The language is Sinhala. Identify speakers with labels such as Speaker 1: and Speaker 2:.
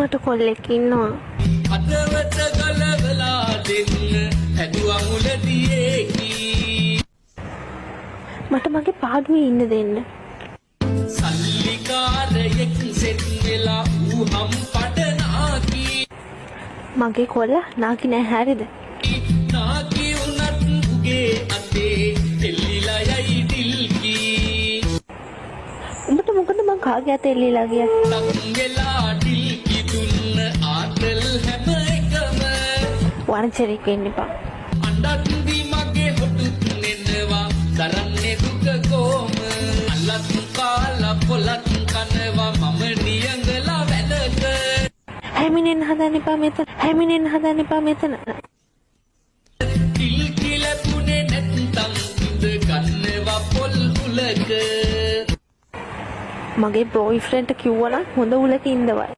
Speaker 1: මට කොල්ලෙක් ඉන්නවා.
Speaker 2: අදවත ගලවලා දෙන්න හැදුවා මුලදී
Speaker 1: මට මගේ පාඩුවේ ඉන්න දෙන්න.
Speaker 2: සල්ලිකාරයෙක් සෙත් වෙලා ඌ හම් පඩනාකි
Speaker 1: මගේ කොල්ලා නාකි නෑ හැරිද?
Speaker 2: නාකි උනත් උගේ අතේ එල්ලිලා යයි දිල්කි
Speaker 1: උඹට මොකද මං කාගේ අතේ එල්ලීලා ගියා?
Speaker 2: තම් වෙලා දිල්කි දුන්න ආතල් හැම එකම
Speaker 1: වරචරෙක් වෙන්න එපා.
Speaker 2: අඬත් මගේ හොටුත් නෙනවා දරන්නේ දුක කොම අලත් කාලා පොලත් කනවා මම නියඟලා වැලක
Speaker 1: හැමිනෙන්න හදන්න එපා මෙතන. හැමිනෙන්න හදන්න එපා මෙතන.
Speaker 2: කිල් කිල තුනේ නැත්තම් ඉඳ ගන්නවා පොල් උලක
Speaker 1: මගේ බොයිෆ්‍රෙන්ඩ්ට කිව්වනම් හොඳ උලක ඉඳවයි.